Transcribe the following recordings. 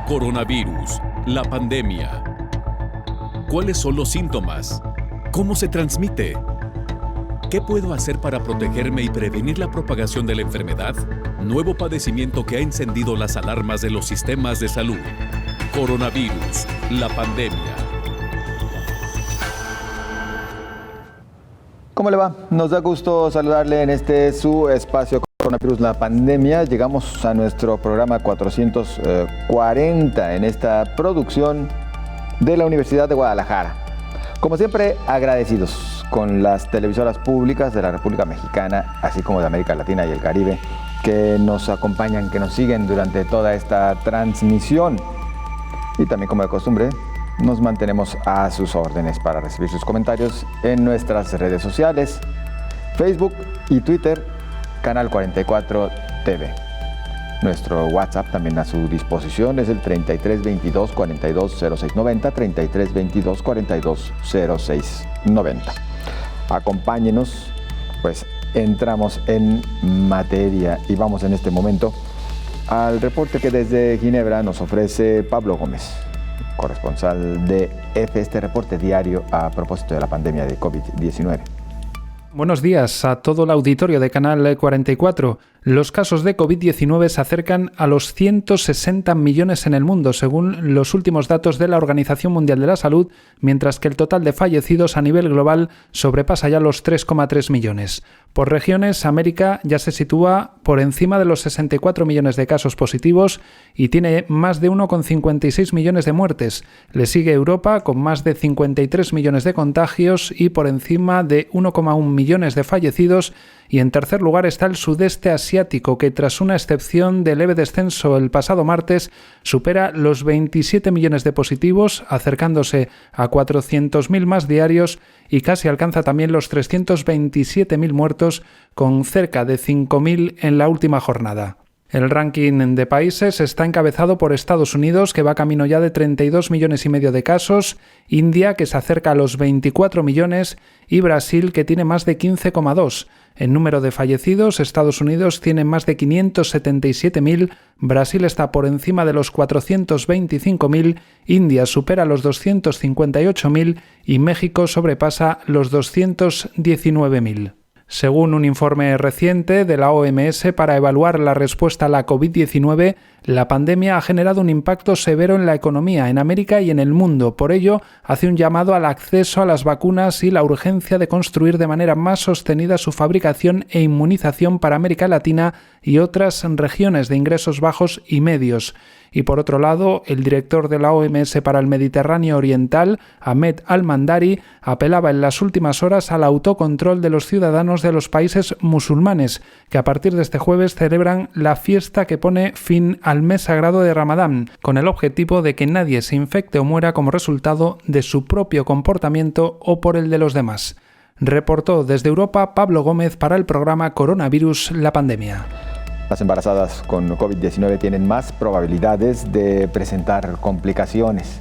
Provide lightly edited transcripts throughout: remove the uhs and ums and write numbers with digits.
Coronavirus, la pandemia. ¿Cuáles son los síntomas? ¿Cómo se transmite? ¿Qué puedo hacer para protegerme y prevenir la propagación de la enfermedad? Nuevo padecimiento que ha encendido las alarmas de los sistemas de salud. Coronavirus, la pandemia. ¿Cómo le va? Nos da gusto saludarle en este su espacio Coronavirus, la pandemia. Llegamos a nuestro programa 440 en esta producción de la Universidad de Guadalajara. Como siempre, agradecidos con las televisoras públicas de la República Mexicana, así como de América Latina y el Caribe, que nos acompañan, que nos siguen durante toda esta transmisión. Y también, como de costumbre, nos mantenemos a sus órdenes para recibir sus comentarios en nuestras redes sociales, Facebook y Twitter, Canal 44 TV. Nuestro WhatsApp también a su disposición es el 33 22 42 06 90, 33 22 42 06 90. Acompáñenos, pues entramos en materia y vamos en este momento al reporte que desde Ginebra nos ofrece Pablo Gómez, corresponsal de EFE, este reporte diario a propósito de la pandemia de COVID-19. Buenos días a todo el auditorio de Canal 44. Los casos de COVID-19 se acercan a los 160 millones en el mundo, según los últimos datos de la Organización Mundial de la Salud, mientras que el total de fallecidos a nivel global sobrepasa ya los 3,3 millones. Por regiones, América ya se sitúa por encima de los 64 millones de casos positivos y tiene más de 1,56 millones de muertes. Le sigue Europa con más de 53 millones de contagios y por encima de 1,1 millones de fallecidos. Y en tercer lugar está el sudeste asiático, que tras una excepción de leve descenso el pasado martes, supera los 27 millones de positivos, acercándose a 400.000 más diarios y casi alcanza también los 327.000 muertos, con cerca de 5.000 en la última jornada. El ranking de países está encabezado por Estados Unidos, que va camino ya de 32 millones y medio de casos, India, que se acerca a los 24 millones, y Brasil, que tiene más de 15,2. En número de fallecidos, Estados Unidos tiene más de 577.000, Brasil está por encima de los 425.000, India supera los 258.000 y México sobrepasa los 219.000. Según un informe reciente de la OMS para evaluar la respuesta a la COVID-19, la pandemia ha generado un impacto severo en la economía en América y en el mundo. Por ello, hace un llamado al acceso a las vacunas y la urgencia de construir de manera más sostenida su fabricación e inmunización para América Latina y otras regiones de ingresos bajos y medios. Y por otro lado, el director de la OMS para el Mediterráneo Oriental, Ahmed Al-Mandari, apelaba en las últimas horas al autocontrol de los ciudadanos de los países musulmanes, que a partir de este jueves celebran la fiesta que pone fin al mes sagrado de Ramadán, con el objetivo de que nadie se infecte o muera como resultado de su propio comportamiento o por el de los demás. Reportó desde Europa Pablo Gómez para el programa Coronavirus, la pandemia. Las embarazadas con COVID-19 tienen más probabilidades de presentar complicaciones.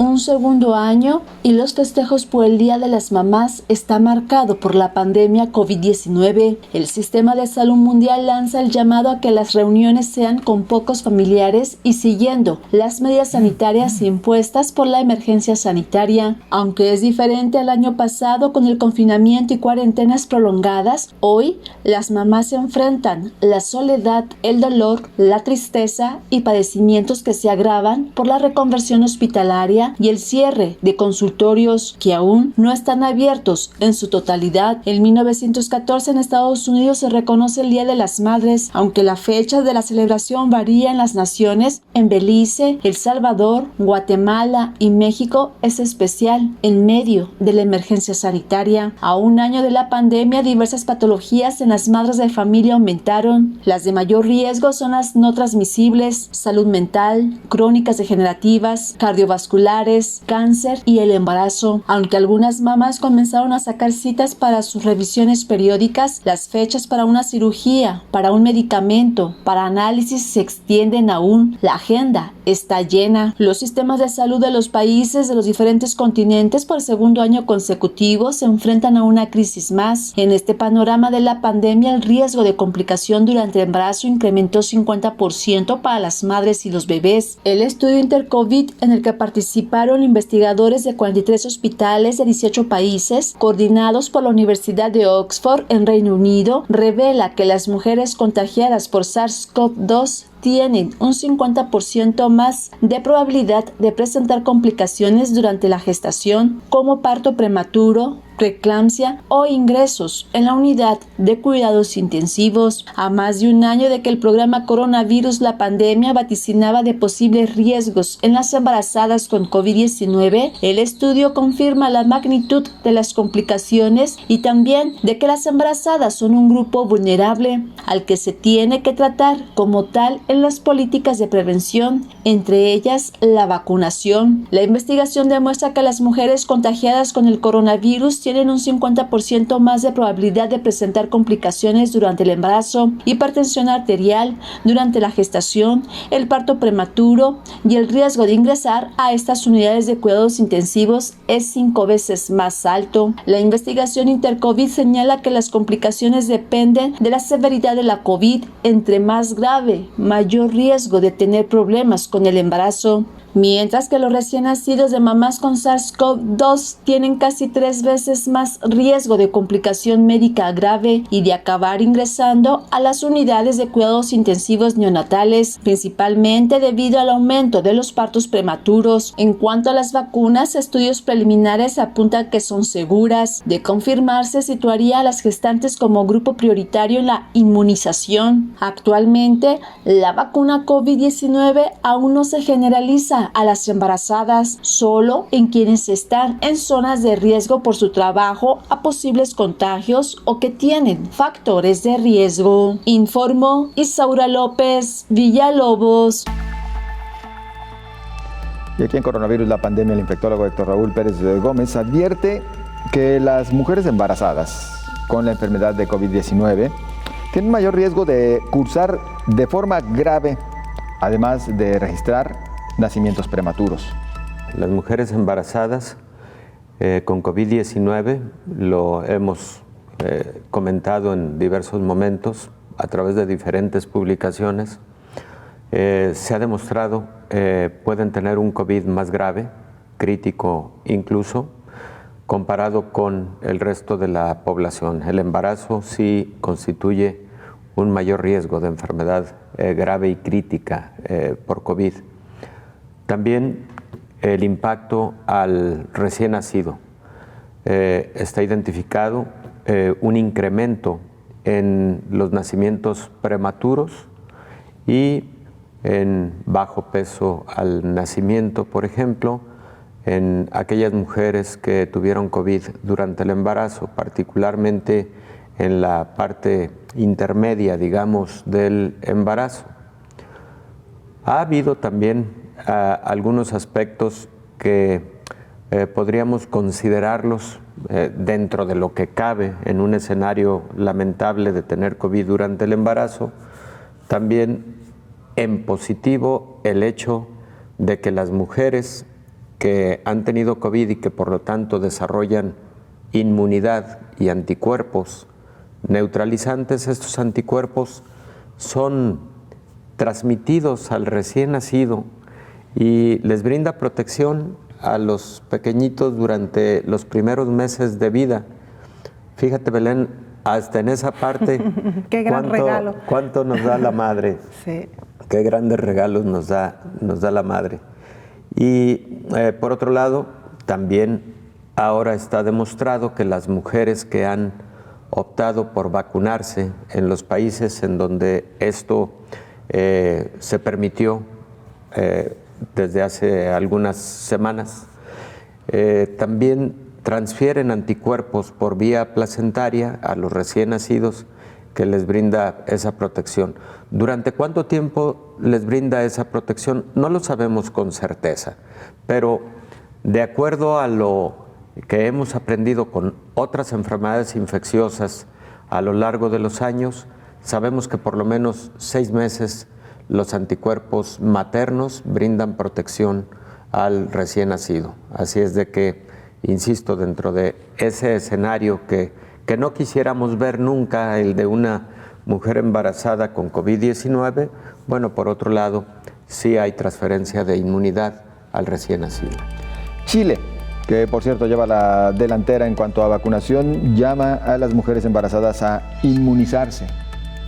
Un segundo año y los festejos por el Día de las Mamás está marcado por la pandemia COVID-19. El Sistema de Salud Mundial lanza el llamado a que las reuniones sean con pocos familiares y siguiendo las medidas sanitarias impuestas por la emergencia sanitaria. Aunque es diferente al año pasado con el confinamiento y cuarentenas prolongadas, hoy las mamás se enfrentan la soledad, el dolor, la tristeza y padecimientos que se agravan por la reconversión hospitalaria y el cierre de consultorios que aún no están abiertos en su totalidad. En 1914 en Estados Unidos se reconoce el Día de las Madres, aunque la fecha de la celebración varía en las naciones. En Belice, El Salvador, Guatemala y México es especial en medio de la emergencia sanitaria. A un año de la pandemia, diversas patologías en las madres de familia aumentaron. Las de mayor riesgo son las no transmisibles, salud mental, crónicas degenerativas, cardiovasculares, vasculares, cáncer y el embarazo. Aunque algunas mamás comenzaron a sacar citas para sus revisiones periódicas, las fechas para una cirugía, para un medicamento, para análisis se extienden aún. La agenda está llena. Los sistemas de salud de los países de los diferentes continentes por segundo año consecutivo se enfrentan a una crisis más. En este panorama de la pandemia, el riesgo de complicación durante el embarazo incrementó 50% para las madres y los bebés. El estudio Intercovid, en el que participaron investigadores de 43 hospitales de 18 países, coordinados por la Universidad de Oxford en Reino Unido, revela que las mujeres contagiadas por SARS-CoV-2 tienen un 50% más de probabilidad de presentar complicaciones durante la gestación, como parto prematuro, preeclampsia o ingresos en la unidad de cuidados intensivos. A más de un año de que el programa Coronavirus, la pandemia, vaticinaba de posibles riesgos en las embarazadas con COVID-19, el estudio confirma la magnitud de las complicaciones y también de que las embarazadas son un grupo vulnerable al que se tiene que tratar como tal en las políticas de prevención, entre ellas la vacunación. La investigación demuestra que las mujeres contagiadas con el coronavirus tienen un 50% más de probabilidad de presentar complicaciones durante el embarazo, hipertensión arterial durante la gestación, el parto prematuro, y el riesgo de ingresar a estas unidades de cuidados intensivos es 5 veces más alto. La investigación Intercovid señala que las complicaciones dependen de la severidad de la COVID. Entre más grave, mayor riesgo de tener problemas con el embarazo. Mientras que los recién nacidos de mamás con SARS-CoV-2 tienen casi 3 veces más riesgo de complicación médica grave y de acabar ingresando a las unidades de cuidados intensivos neonatales, principalmente debido al aumento de los partos prematuros. En cuanto a las vacunas, estudios preliminares apuntan que son seguras. De confirmarse, situaría a las gestantes como grupo prioritario en la inmunización. Actualmente, la vacuna COVID-19 aún no se generaliza a las embarazadas, solo en quienes están en zonas de riesgo por su trabajo a posibles contagios o que tienen factores de riesgo. Informó Isaura López Villalobos. Y aquí en Coronavirus, la pandemia, el infectólogo Héctor Raúl Pérez Gómez advierte que las mujeres embarazadas con la enfermedad de COVID-19 tienen mayor riesgo de cursar de forma grave, además de registrar nacimientos prematuros. Las mujeres embarazadas con COVID-19, lo hemos comentado en diversos momentos a través de diferentes publicaciones, se ha demostrado pueden tener un COVID más grave, crítico incluso, comparado con el resto de la población. El embarazo sí constituye un mayor riesgo de enfermedad grave y crítica por COVID. También el impacto al recién nacido. Está identificado un incremento en los nacimientos prematuros y en bajo peso al nacimiento, por ejemplo, en aquellas mujeres que tuvieron COVID durante el embarazo, particularmente en la parte intermedia, digamos, del embarazo. Ha habido también algunos aspectos que podríamos considerarlos dentro de lo que cabe en un escenario lamentable de tener COVID durante el embarazo. También en positivo el hecho de que las mujeres que han tenido COVID y que por lo tanto desarrollan inmunidad y anticuerpos neutralizantes, estos anticuerpos son transmitidos al recién nacido y les brinda protección a los pequeñitos durante los primeros meses de vida. Fíjate, Belén, hasta en esa parte, qué gran regalo. ¿Cuánto nos da la madre? Sí. Qué grandes regalos nos da la madre. Y por otro lado, también ahora está demostrado que las mujeres que han optado por vacunarse en los países en donde esto se permitió desde hace algunas semanas, también transfieren anticuerpos por vía placentaria a los recién nacidos que les brinda esa protección. ¿Durante cuánto tiempo les brinda esa protección? No lo sabemos con certeza, pero De acuerdo a lo que hemos aprendido con otras enfermedades infecciosas a lo largo de los años, sabemos que por lo menos 6 meses los anticuerpos maternos brindan protección al recién nacido. Así es de que, insisto, dentro de ese escenario que no quisiéramos ver nunca, el de una mujer embarazada con COVID-19, bueno, por otro lado, sí hay transferencia de inmunidad al recién nacido. Chile, que por cierto lleva la delantera en cuanto a vacunación, llama a las mujeres embarazadas a inmunizarse.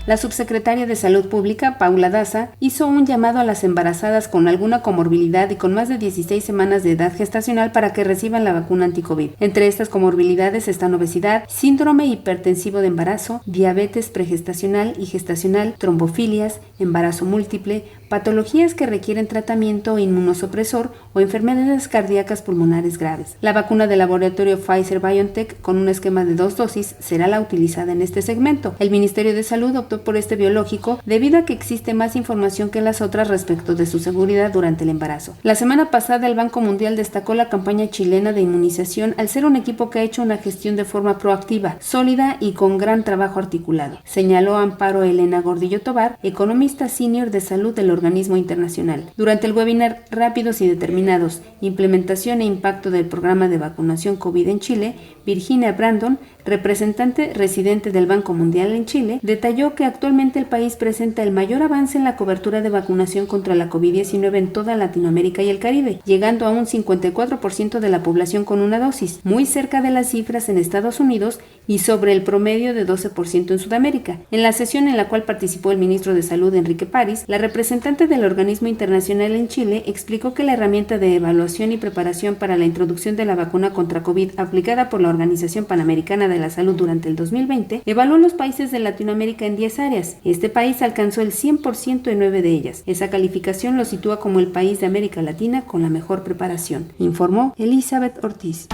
La subsecretaria de Salud Pública, Paula Daza, hizo un llamado a las embarazadas con alguna comorbilidad y con más de 16 semanas de edad gestacional para que reciban la vacuna anti-COVID. Entre estas comorbilidades están obesidad, síndrome hipertensivo de embarazo, diabetes pregestacional y gestacional, trombofilias, embarazo múltiple, patologías que requieren tratamiento inmunosupresor o enfermedades cardíacas pulmonares graves. La vacuna del laboratorio Pfizer-BioNTech con un esquema de 2 dosis será la utilizada en este segmento. El Ministerio de Salud optó por este biológico debido a que existe más información que las otras respecto de su seguridad durante el embarazo. La semana pasada el Banco Mundial destacó la campaña chilena de inmunización al ser un equipo que ha hecho una gestión de forma proactiva, sólida y con gran trabajo articulado. Señaló Amparo Elena Gordillo Tobar, economista senior de salud del organismo internacional. Durante el webinar Rápidos y Determinados, Implementación e Impacto del Programa de Vacunación COVID en Chile, Virginia Brandon, representante residente del Banco Mundial en Chile, detalló que actualmente el país presenta el mayor avance en la cobertura de vacunación contra la COVID-19 en toda Latinoamérica y el Caribe, llegando a un 54% de la población con una dosis, muy cerca de las cifras en Estados Unidos y sobre el promedio de 12% en Sudamérica. En la sesión en la cual participó el ministro de Salud Enrique París, la representante del organismo internacional en Chile explicó que la herramienta de evaluación y preparación para la introducción de la vacuna contra COVID aplicada por la Organización Panamericana de la Salud durante el 2020 evaluó los países de Latinoamérica en 10 áreas. Este país alcanzó el 100% en 9 de ellas. Esa calificación lo sitúa como el país de América Latina con la mejor preparación, informó Elizabeth Ortiz.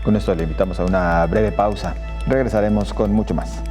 Con esto le invitamos a una breve pausa. Regresaremos con mucho más.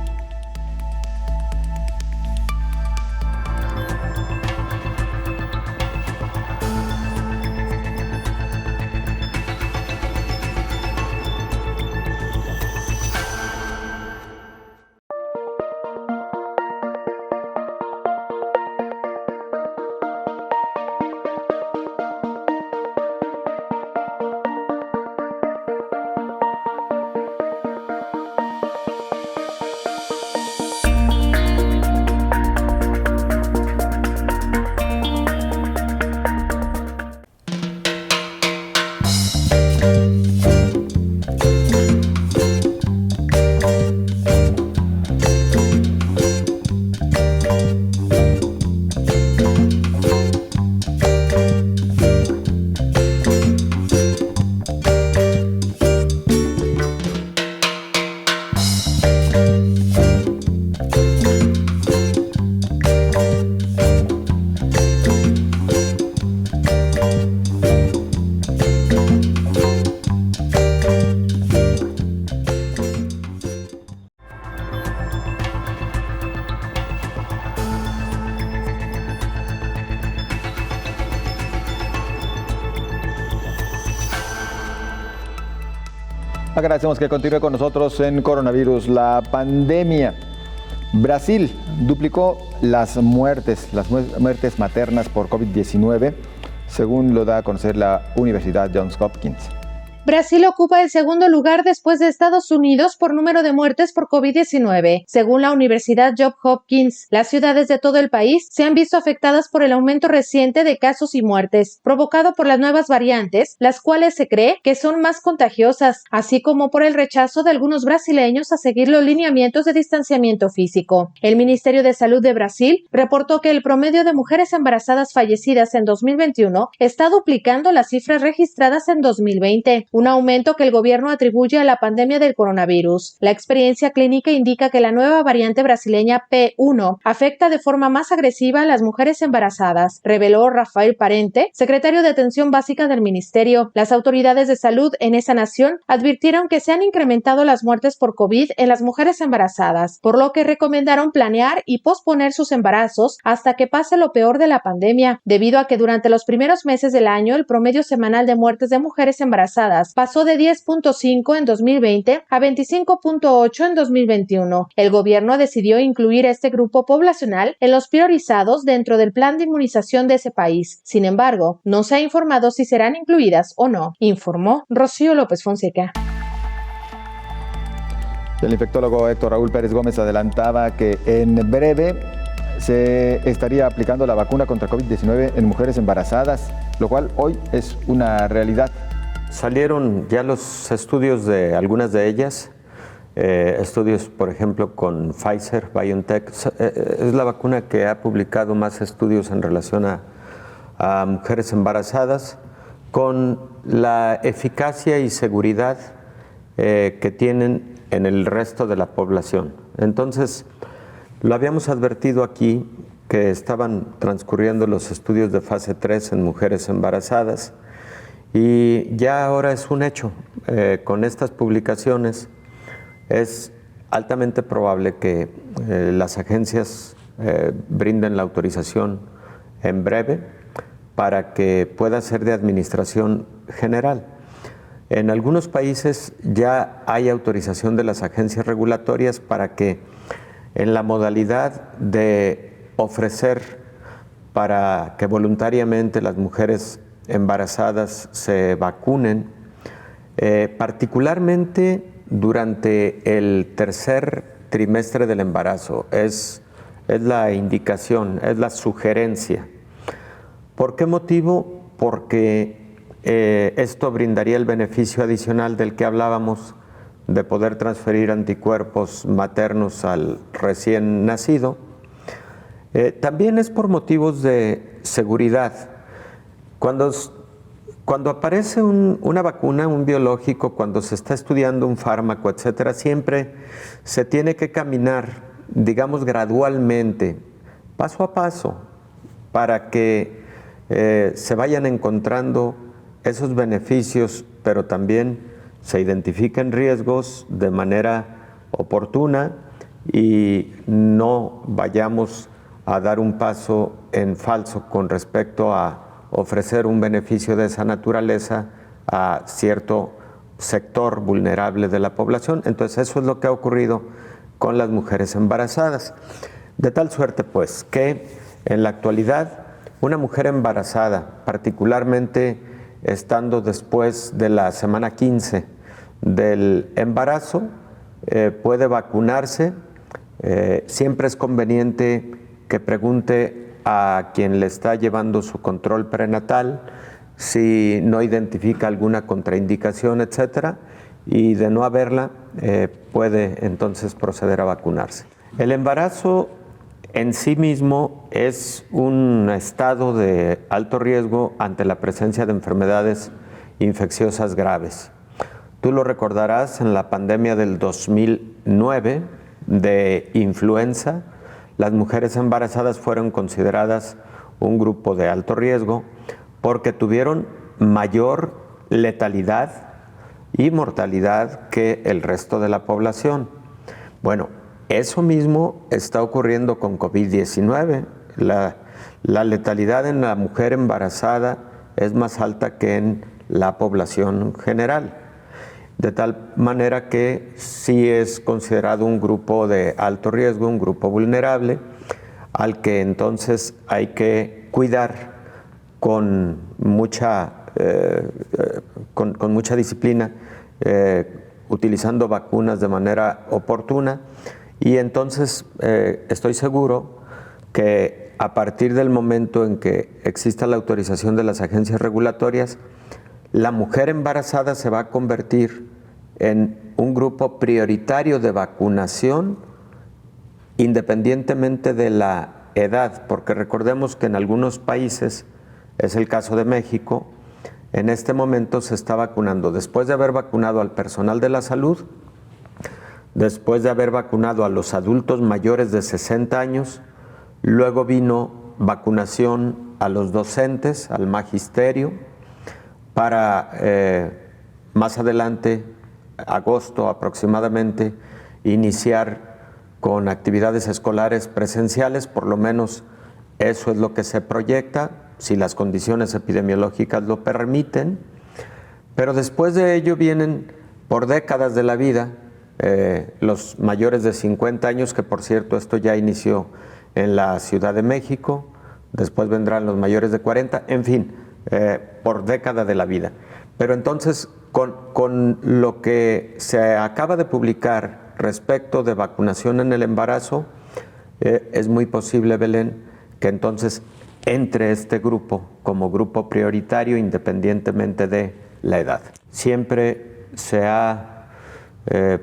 Agradecemos que continúe con nosotros en Coronavirus, la pandemia. Brasil duplicó las muertes maternas por COVID-19, según lo da a conocer la Universidad Johns Hopkins. Brasil ocupa el segundo lugar después de Estados Unidos por número de muertes por COVID-19. Según la Universidad Johns Hopkins, las ciudades de todo el país se han visto afectadas por el aumento reciente de casos y muertes, provocado por las nuevas variantes, las cuales se cree que son más contagiosas, así como por el rechazo de algunos brasileños a seguir los lineamientos de distanciamiento físico. El Ministerio de Salud de Brasil reportó que el promedio de mujeres embarazadas fallecidas en 2021 está duplicando las cifras registradas en 2020. un aumento que el gobierno atribuye a la pandemia del coronavirus. La experiencia clínica indica que la nueva variante brasileña P1 afecta de forma más agresiva a las mujeres embarazadas, reveló Rafael Parente, secretario de Atención Básica del Ministerio. Las autoridades de salud en esa nación advirtieron que se han incrementado las muertes por COVID en las mujeres embarazadas, por lo que recomendaron planear y posponer sus embarazos hasta que pase lo peor de la pandemia, debido a que durante los primeros meses del año el promedio semanal de muertes de mujeres embarazadas pasó de 10.5 en 2020 a 25.8 en 2021. El gobierno decidió incluir este grupo poblacional en los priorizados dentro del plan de inmunización de ese país. Sin embargo, no se ha informado si serán incluidas o no, informó Rocío López Fonseca. El infectólogo Héctor Raúl Pérez Gómez adelantaba que en breve se estaría aplicando la vacuna contra COVID-19 en mujeres embarazadas, lo cual hoy es una realidad. Salieron ya los estudios de algunas de ellas, estudios por ejemplo con Pfizer, BioNTech, es la vacuna que ha publicado más estudios en relación a mujeres embarazadas, con la eficacia y seguridad que tienen en el resto de la población. Entonces, lo habíamos advertido aquí que estaban transcurriendo los estudios de fase 3 en mujeres embarazadas y ya ahora es un hecho. Con estas publicaciones es altamente probable que las agencias brinden la autorización en breve para que pueda ser de administración general. En algunos países ya hay autorización de las agencias regulatorias para que en la modalidad de ofrecer para que voluntariamente las mujeres embarazadas se vacunen, particularmente durante el tercer trimestre del embarazo. Es la indicación, es la sugerencia. ¿Por qué motivo? Porque esto brindaría el beneficio adicional del que hablábamos, de poder transferir anticuerpos maternos al recién nacido. También es por motivos de seguridad. Cuando aparece una vacuna, un biológico, cuando se está estudiando un fármaco, etcétera, siempre se tiene que caminar, digamos, gradualmente, paso a paso, para que se vayan encontrando esos beneficios, pero también se identifiquen riesgos de manera oportuna y no vayamos a dar un paso en falso con respecto a ofrecer un beneficio de esa naturaleza a cierto sector vulnerable de la población. Entonces eso es lo que ha ocurrido con las mujeres embarazadas. De tal suerte pues que en la actualidad una mujer embarazada, particularmente estando después de la semana 15 del embarazo, puede vacunarse. Siempre es conveniente que pregunte a quien le está llevando su control prenatal si no identifica alguna contraindicación, etcétera, y de no haberla, puede entonces proceder a vacunarse. El embarazo en sí mismo es un estado de alto riesgo ante la presencia de enfermedades infecciosas graves. Tú lo recordarás en la pandemia del 2009 de influenza, las mujeres embarazadas fueron consideradas un grupo de alto riesgo porque tuvieron mayor letalidad y mortalidad que el resto de la población. Bueno, eso mismo está ocurriendo con COVID-19. La letalidad en la mujer embarazada es más alta que en la población general. De tal manera que sí es considerado un grupo de alto riesgo, un grupo vulnerable, al que entonces hay que cuidar con mucha disciplina, utilizando vacunas de manera oportuna. Y entonces estoy seguro que a partir del momento en que exista la autorización de las agencias regulatorias, la mujer embarazada se va a convertir en un grupo prioritario de vacunación independientemente de la edad, porque recordemos que en algunos países, es el caso de México, en este momento se está vacunando. Después de haber vacunado al personal de la salud, después de haber vacunado a los adultos mayores de 60 años, luego vino vacunación a los docentes, al magisterio, para más adelante, agosto aproximadamente, iniciar con actividades escolares presenciales. Por lo menos eso es lo que se proyecta, si las condiciones epidemiológicas lo permiten. Pero después de ello vienen por décadas de la vida los mayores de 50 años, que por cierto esto ya inició en la Ciudad de México, después vendrán los mayores de 40, en fin, por década de la vida. Pero entonces, con lo que se acaba de publicar respecto de vacunación en el embarazo, es muy posible, Belén, que entonces entre este grupo como grupo prioritario independientemente de la edad. Siempre se ha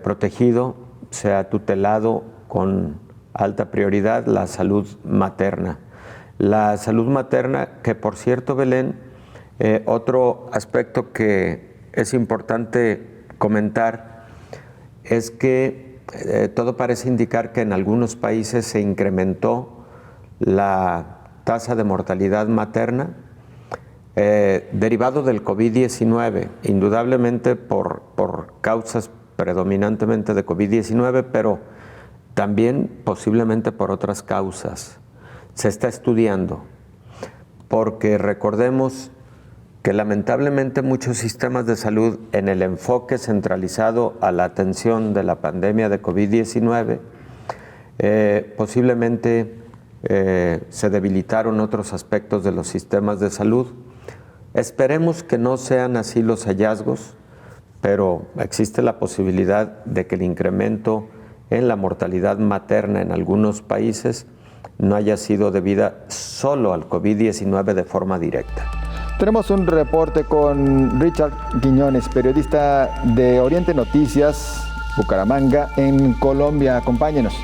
protegido, se ha tutelado con alta prioridad la salud materna. La salud materna, que por cierto, Belén, otro aspecto que es importante comentar es que todo parece indicar que en algunos países se incrementó la tasa de mortalidad materna derivado del COVID-19, indudablemente por causas predominantemente de COVID-19, pero también posiblemente por otras causas. Se está estudiando, porque recordemos que lamentablemente muchos sistemas de salud, en el enfoque centralizado a la atención de la pandemia de COVID-19, posiblemente se debilitaron otros aspectos de los sistemas de salud. Esperemos que no sean así los hallazgos, pero existe la posibilidad de que el incremento en la mortalidad materna en algunos países no haya sido debida solo al COVID-19 de forma directa. Tenemos un reporte con Richard Quiñones, periodista de Oriente Noticias, Bucaramanga, en Colombia. Acompáñenos.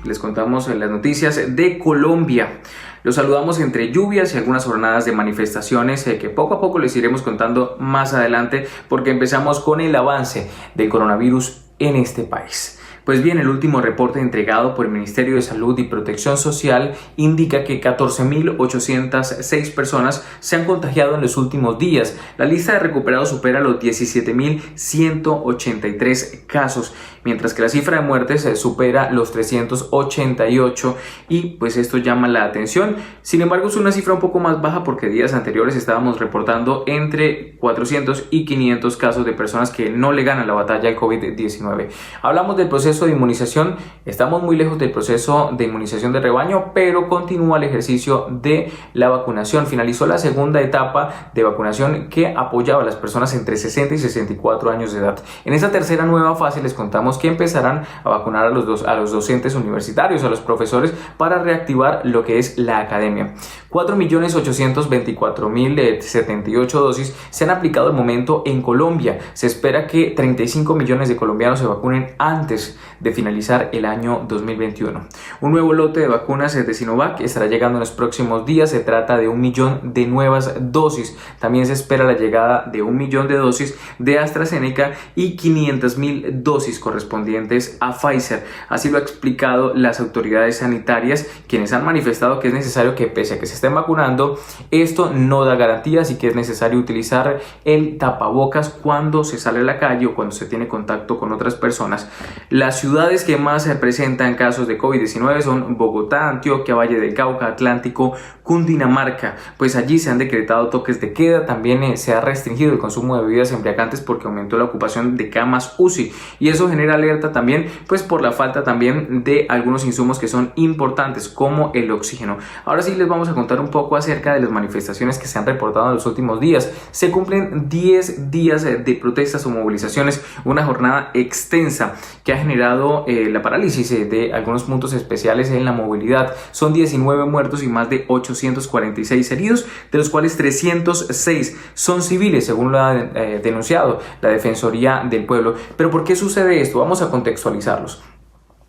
Les contamos las noticias de Colombia. Los saludamos entre lluvias y algunas jornadas de manifestaciones que poco a poco les iremos contando más adelante, porque empezamos con el avance del coronavirus en este país. Pues bien, el último reporte entregado por el Ministerio de Salud y Protección Social indica que 14.806 personas se han contagiado en los últimos días. La lista de recuperados supera los 17.183 casos, mientras que la cifra de muertes supera los 388 y pues esto llama la atención. Sin embargo, es una cifra un poco más baja porque días anteriores estábamos reportando entre 400 y 500 casos de personas que no le ganan la batalla al COVID-19. Hablamos del proceso de inmunización. Estamos muy lejos del proceso de inmunización de rebaño, pero continúa el ejercicio de la vacunación. Finalizó la segunda etapa de vacunación que apoyaba a las personas entre 60 y 64 años de edad. En esta tercera nueva fase les contamos que empezarán a vacunar a los docentes universitarios, a los profesores, para reactivar lo que es la academia. 4.824.078 dosis se han aplicado al momento en Colombia. Se espera que 35 millones de colombianos se vacunen antes de finalizar el año 2021. Un nuevo lote de vacunas de Sinovac estará llegando en los próximos días. Se trata de 1 millón de nuevas dosis. También se espera la llegada de 1 millón de dosis de AstraZeneca y 500.000 dosis correspondientes a Pfizer. Así lo han explicado las autoridades sanitarias, quienes han manifestado que es necesario que, pese a que se estén vacunando, esto no da garantías y que es necesario utilizar el tapabocas cuando se sale a la calle o cuando se tiene contacto con otras personas. Las ciudades que más se presentan casos de COVID-19 son Bogotá, Antioquia, Valle del Cauca, Atlántico, Cundinamarca. Pues allí se han decretado toques de queda. También se ha restringido el consumo de bebidas embriagantes porque aumentó la ocupación de camas UCI, y eso genera alerta también pues por la falta también de algunos insumos que son importantes, como el oxígeno. Ahora sí les vamos a contar un poco acerca de las manifestaciones que se han reportado en los últimos días. Se cumplen 10 días de protestas o movilizaciones, una jornada extensa que ha generado la parálisis de algunos puntos especiales en la movilidad. Son 19 muertos y más de 846 heridos, de los cuales 306 son civiles, según lo ha denunciado la Defensoría del Pueblo. ¿Pero por qué sucede esto? Vamos a contextualizarlos.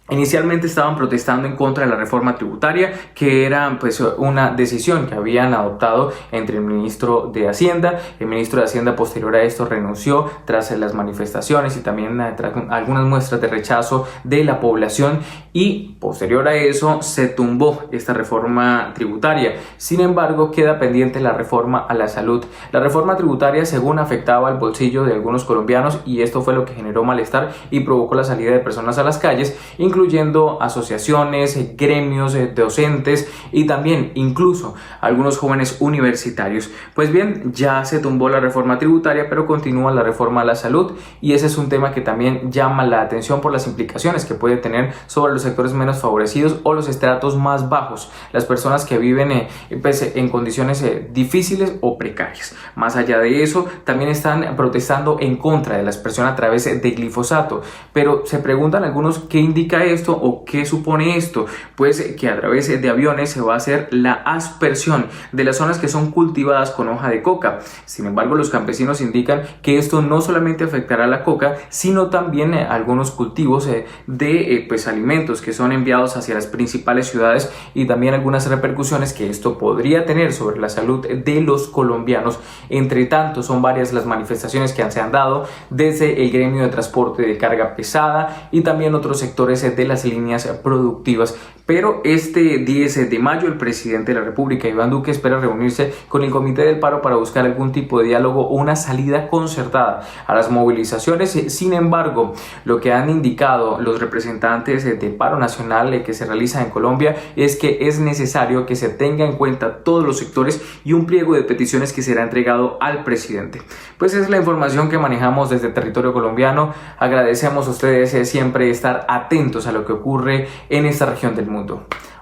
Inicialmente estaban protestando en contra de la reforma tributaria, que era pues una decisión que habían adoptado entre el ministro de Hacienda. El ministro de Hacienda posterior a esto renunció tras las manifestaciones y también tras algunas muestras de rechazo de la población, y posterior a eso se tumbó esta reforma tributaria. Sin embargo, queda pendiente la reforma a la salud. La reforma tributaria, según, afectaba al bolsillo de algunos colombianos, y esto fue lo que generó malestar y provocó la salida de personas a las calles, incluyendo asociaciones, gremios, docentes y también incluso algunos jóvenes universitarios. Pues bien, ya se tumbó la reforma tributaria, pero continúa la reforma a la salud, y ese es un tema que también llama la atención por las implicaciones que puede tener sobre los sectores menos favorecidos o los estratos más bajos, las personas que viven en condiciones difíciles o precarias. Más allá de eso, también están protestando en contra de la aspersión a través de glifosato, pero se preguntan algunos qué indica esto o qué supone esto. Pues que a través de aviones se va a hacer la aspersión de las zonas que son cultivadas con hoja de coca. Sin embargo, los campesinos indican que esto no solamente afectará a la coca, sino también algunos cultivos de alimentos que son enviados hacia las principales ciudades, y también algunas repercusiones que esto podría tener sobre la salud de los colombianos. Entre tanto, son varias las manifestaciones que se han dado desde el gremio de transporte de carga pesada y también otros sectores de las líneas productivas. Pero este 10 de mayo el presidente de la República, Iván Duque, espera reunirse con el Comité del Paro para buscar algún tipo de diálogo o una salida concertada a las movilizaciones. Sin embargo, lo que han indicado los representantes del paro nacional que se realiza en Colombia es que es necesario que se tenga en cuenta todos los sectores y un pliego de peticiones que será entregado al presidente. Pues es la información que manejamos desde territorio colombiano. Agradecemos a ustedes siempre estar atentos a lo que ocurre en esta región del mundo.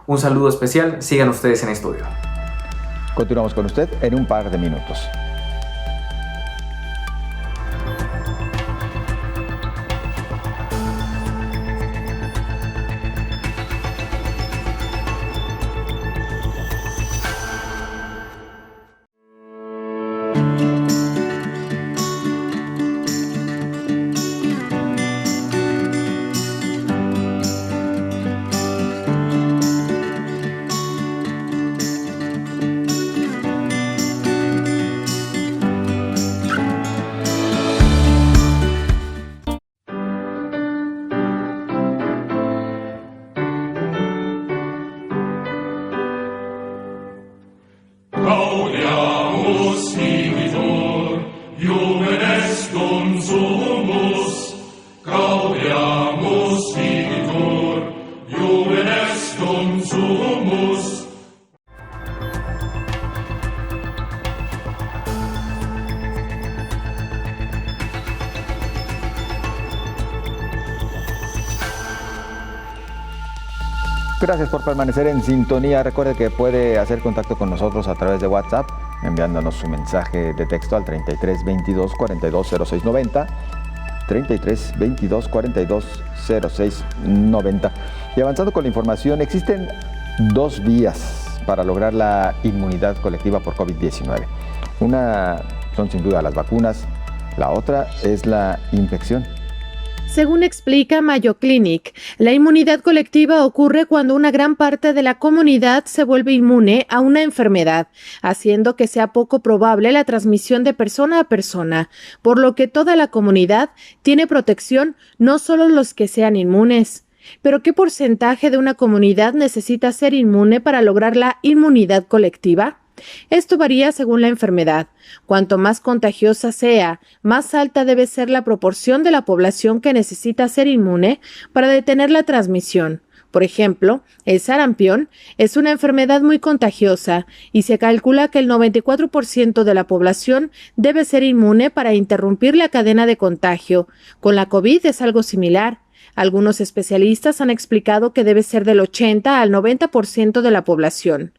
Un saludo especial, sigan ustedes en estudio. Continuamos con usted en un par de minutos. Gracias por permanecer en sintonía. Recuerde que puede hacer contacto con nosotros a través de WhatsApp, enviándonos su mensaje de texto al 33 22 42 06 90, 33 22 42 06 90. Y avanzando con la información, existen dos vías para lograr la inmunidad colectiva por COVID-19. Una son sin duda las vacunas, la otra es la infección. Según explica Mayo Clinic, la inmunidad colectiva ocurre cuando una gran parte de la comunidad se vuelve inmune a una enfermedad, haciendo que sea poco probable la transmisión de persona a persona, por lo que toda la comunidad tiene protección, no solo los que sean inmunes. Pero ¿qué porcentaje de una comunidad necesita ser inmune para lograr la inmunidad colectiva? Esto varía según la enfermedad. Cuanto más contagiosa sea, más alta debe ser la proporción de la población que necesita ser inmune para detener la transmisión. Por ejemplo, el sarampión es una enfermedad muy contagiosa y se calcula que el 94% de la población debe ser inmune para interrumpir la cadena de contagio. Con la COVID es algo similar. Algunos especialistas han explicado que debe ser del 80 al 90% de la población.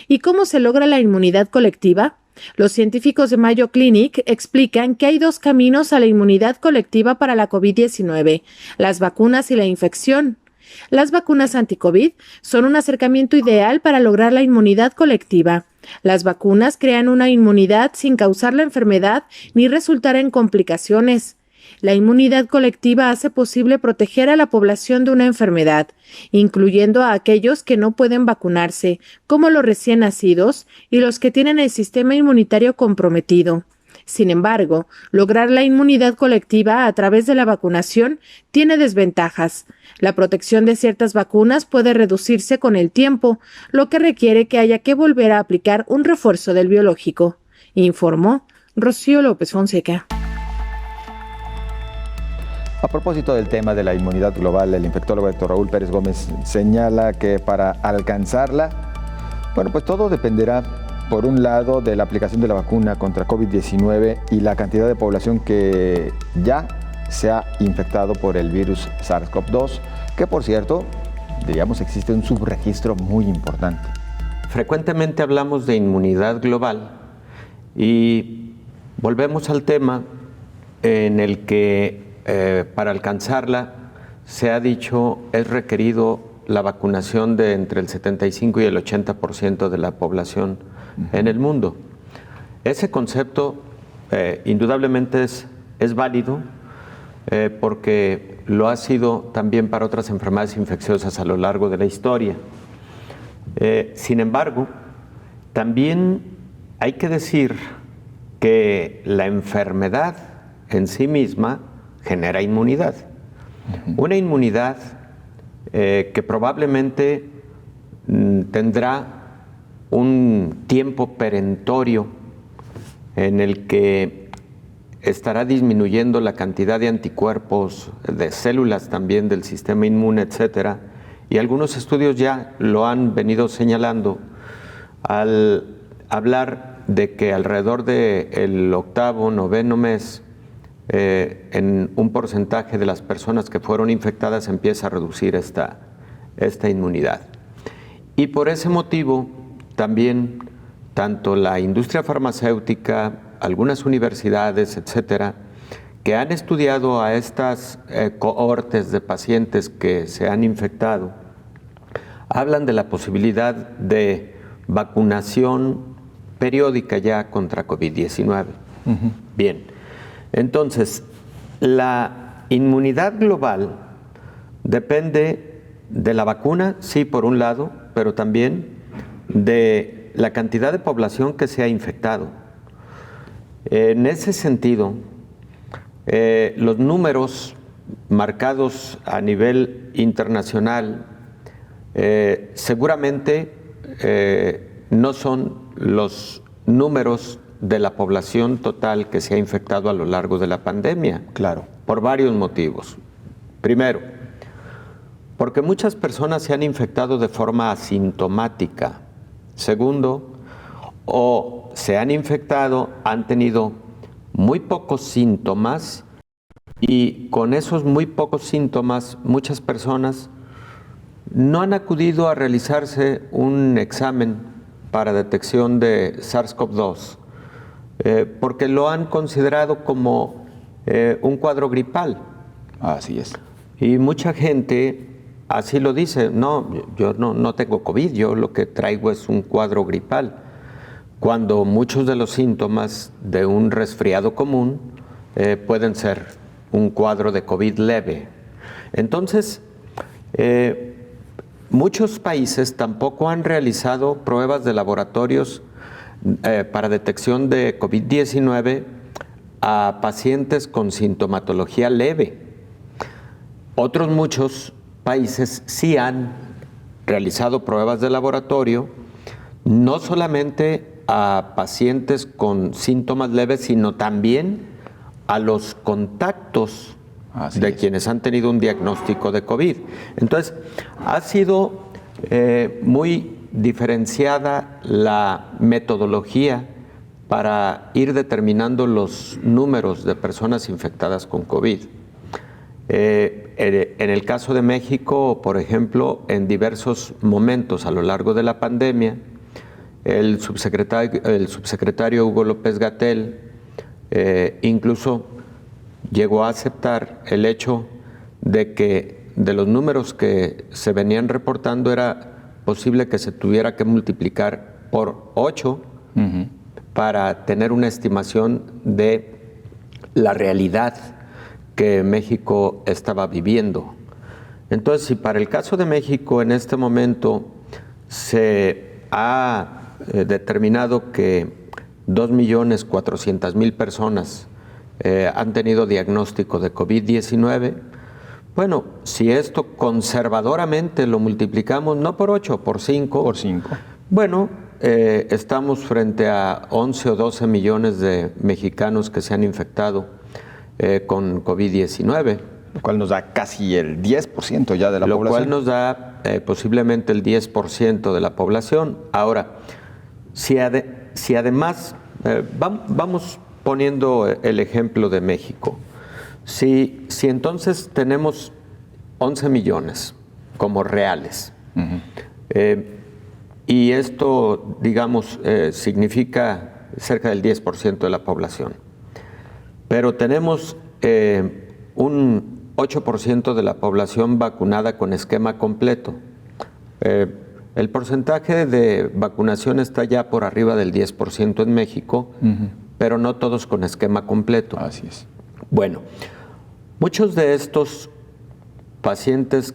¿Y cómo se logra la inmunidad colectiva? Los científicos de Mayo Clinic explican que hay dos caminos a la inmunidad colectiva para la COVID-19, las vacunas y la infección. Las vacunas anti-COVID son un acercamiento ideal para lograr la inmunidad colectiva. Las vacunas crean una inmunidad sin causar la enfermedad ni resultar en complicaciones. La inmunidad colectiva hace posible proteger a la población de una enfermedad, incluyendo a aquellos que no pueden vacunarse, como los recién nacidos y los que tienen el sistema inmunitario comprometido. Sin embargo, lograr la inmunidad colectiva a través de la vacunación tiene desventajas. La protección de ciertas vacunas puede reducirse con el tiempo, lo que requiere que haya que volver a aplicar un refuerzo del biológico, informó Rocío López Fonseca. A propósito del tema de la inmunidad global, el infectólogo Héctor Raúl Pérez Gómez señala que para alcanzarla, pues todo dependerá, por un lado, de la aplicación de la vacuna contra COVID-19 y la cantidad de población que ya se ha infectado por el virus SARS-CoV-2, que por cierto, diríamos, existe un subregistro muy importante. Frecuentemente hablamos de inmunidad global y volvemos al tema en el que para alcanzarla se ha dicho es requerido la vacunación de entre el 75 y el 80% de la población en el mundo. Ese concepto indudablemente es válido porque lo ha sido también para otras enfermedades infecciosas a lo largo de la historia. Sin embargo, también hay que decir que la enfermedad en sí misma genera inmunidad. Una inmunidad que probablemente tendrá un tiempo perentorio en el que estará disminuyendo la cantidad de anticuerpos, de células también del sistema inmune, etcétera. Y algunos estudios ya lo han venido señalando al hablar de que alrededor del octavo, noveno mes, en un porcentaje de las personas que fueron infectadas empieza a reducir esta inmunidad. Y por ese motivo, también tanto la industria farmacéutica, algunas universidades, etcétera, que han estudiado a estas cohortes de pacientes que se han infectado, hablan de la posibilidad de vacunación periódica ya contra COVID-19. Bien, entonces, la inmunidad global depende de la vacuna, sí, por un lado, pero también de la cantidad de población que se ha infectado. En ese sentido, los números marcados a nivel internacional seguramente no son los números de la población total que se ha infectado a lo largo de la pandemia. Claro. Por varios motivos. Primero, porque muchas personas se han infectado de forma asintomática. Segundo, o se han infectado, han tenido muy pocos síntomas y con esos muy pocos síntomas muchas personas no han acudido a realizarse un examen para detección de SARS-CoV-2 porque lo han considerado como un cuadro gripal. Así es. Y mucha gente así lo dice, no, yo no tengo COVID, yo lo que traigo es un cuadro gripal, cuando muchos de los síntomas de un resfriado común pueden ser un cuadro de COVID leve. Entonces, muchos países tampoco han realizado pruebas de laboratorios para detección de COVID-19 a pacientes con sintomatología leve. Otros muchos países sí han realizado pruebas de laboratorio, no solamente a pacientes con síntomas leves, sino también a los contactos de quienes han tenido un diagnóstico de COVID. Entonces, ha sido muy diferenciada la metodología para ir determinando los números de personas infectadas con COVID. En el caso de México, por ejemplo, en diversos momentos a lo largo de la pandemia, el subsecretario Hugo López-Gatell incluso llegó a aceptar el hecho de que de los números que se venían reportando era posible que se tuviera que multiplicar por 8 para tener una estimación de la realidad que México estaba viviendo. Entonces, si para el caso de México en este momento se ha determinado que 2.400.000 personas han tenido diagnóstico de COVID-19, bueno, si esto conservadoramente lo multiplicamos no por 8, por 5. Bueno, estamos frente a 11 o 12 millones de mexicanos que se han infectado con COVID-19. Lo cual nos da casi el 10% ya de la población. Lo cual nos da posiblemente el 10% de la población. Ahora, si además, vamos poniendo el ejemplo de México. Si entonces tenemos 11 millones como reales, y esto, digamos, significa cerca del 10% de la población, pero tenemos un 8% de la población vacunada con esquema completo. El porcentaje de vacunación está ya por arriba del 10% en México, pero no todos con esquema completo. Así es. Bueno, muchos de estos pacientes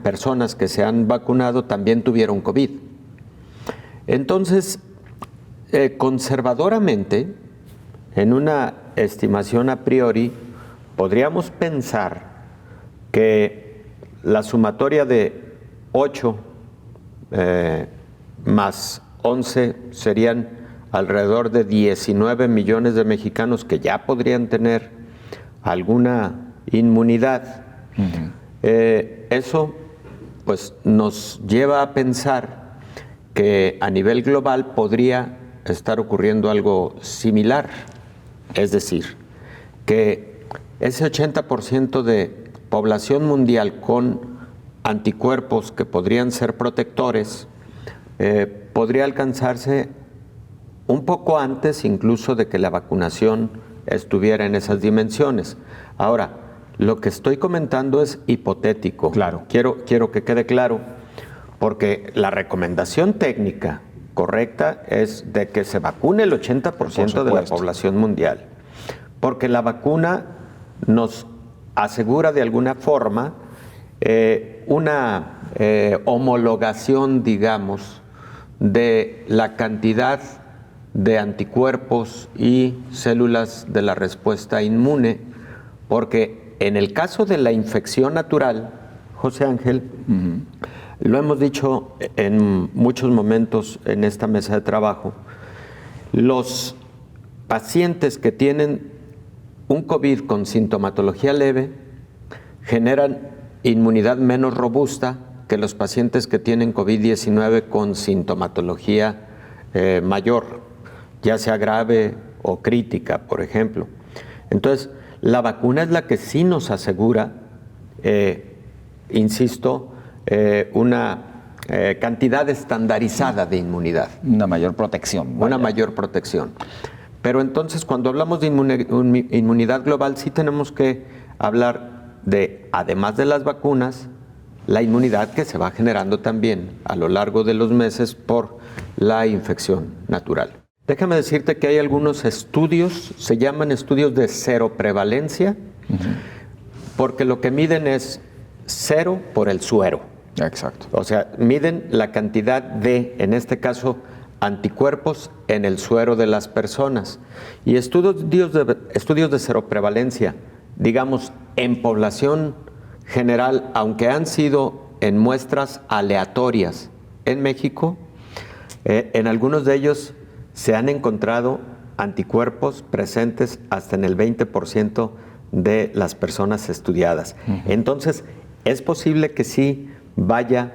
personas que se han vacunado también tuvieron COVID. Entonces, conservadoramente, en una estimación a priori, podríamos pensar que la sumatoria de 8 más 11 serían alrededor de 19 millones de mexicanos que ya podrían tener alguna inmunidad. Eso pues nos lleva a pensar que a nivel global podría estar ocurriendo algo similar, es decir, que ese 80% de población mundial con anticuerpos que podrían ser protectores podría alcanzarse un poco antes incluso de que la vacunación estuviera en esas dimensiones. Ahora, lo que estoy comentando es hipotético. Claro. Quiero que quede claro, porque la recomendación técnica correcta es de que se vacune el 80% de la población mundial, porque la vacuna nos asegura de alguna forma una homologación, digamos, de la cantidad de anticuerpos y células de la respuesta inmune, porque en el caso de la infección natural, José Ángel, lo hemos dicho en muchos momentos en esta mesa de trabajo, los pacientes que tienen un COVID con sintomatología leve generan inmunidad menos robusta que los pacientes que tienen COVID-19 con sintomatología mayor, ya sea grave o crítica, por ejemplo. Entonces, la vacuna es la que sí nos asegura, insisto, una cantidad estandarizada de inmunidad. Una mayor protección. Una mayor protección. Pero entonces, cuando hablamos de inmunidad global, sí tenemos que hablar de, además de las vacunas, la inmunidad que se va generando también a lo largo de los meses por la infección natural. Déjame decirte que hay algunos estudios, se llaman estudios de seroprevalencia, porque lo que miden es cero por el suero. Exacto. O sea, miden la cantidad de, en este caso, anticuerpos en el suero de las personas. Y estudios de seroprevalencia, digamos, en población general, aunque han sido en muestras aleatorias en México, en algunos de ellos se han encontrado anticuerpos presentes hasta en el 20% de las personas estudiadas. Entonces, es posible que sí vaya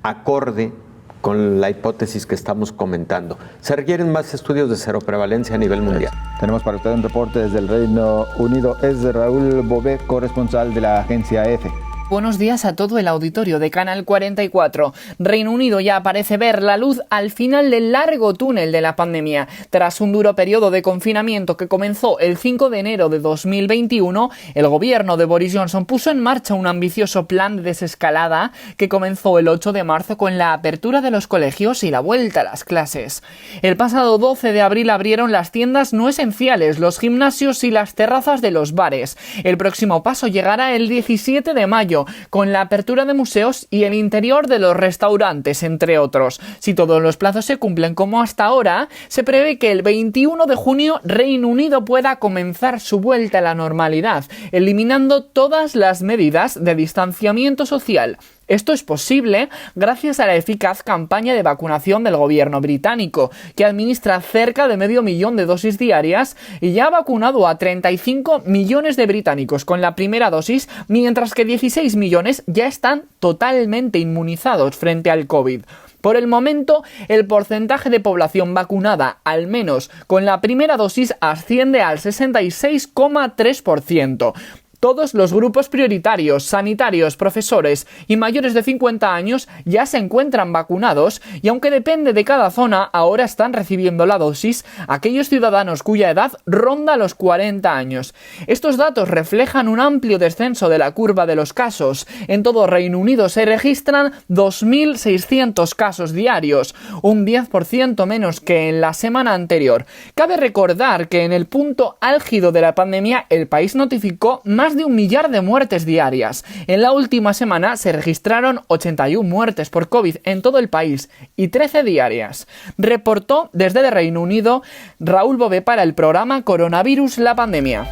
acorde con la hipótesis que estamos comentando. Se requieren más estudios de seroprevalencia a nivel mundial. Tenemos para usted un reporte desde el Reino Unido. Es de Raúl Bové, corresponsal de la agencia EFE. Buenos días a todo el auditorio de Canal 44. Reino Unido ya parece ver la luz al final del largo túnel de la pandemia. Tras un duro periodo de confinamiento que comenzó el 5 de enero de 2021, el gobierno de Boris Johnson puso en marcha un ambicioso plan de desescalada que comenzó el 8 de marzo con la apertura de los colegios y la vuelta a las clases. El pasado 12 de abril abrieron las tiendas no esenciales, los gimnasios y las terrazas de los bares. El próximo paso llegará el 17 de mayo, con la apertura de museos y el interior de los restaurantes, entre otros. Si todos los plazos se cumplen como hasta ahora, se prevé que el 21 de junio Reino Unido pueda comenzar su vuelta a la normalidad, eliminando todas las medidas de distanciamiento social. Esto es posible gracias a la eficaz campaña de vacunación del gobierno británico, que administra cerca de 500.000 de dosis diarias y ya ha vacunado a 35 millones de británicos con la primera dosis, mientras que 16 millones ya están totalmente inmunizados frente al COVID. Por el momento, el porcentaje de población vacunada, al menos con la primera dosis, asciende al 66,3%. Todos los grupos prioritarios, sanitarios, profesores y mayores de 50 años ya se encuentran vacunados y aunque depende de cada zona, ahora están recibiendo la dosis aquellos ciudadanos cuya edad ronda los 40 años. Estos datos reflejan un amplio descenso de la curva de los casos. En todo Reino Unido se registran 2.600 casos diarios, un 10% menos que en la semana anterior. Cabe recordar que en el punto álgido de la pandemia el país notificó más de 1 millar de muertes diarias. En la última semana se registraron 81 muertes por COVID en todo el país y 13 diarias. Reportó desde el Reino Unido Raúl Bové para el programa Coronavirus, la pandemia.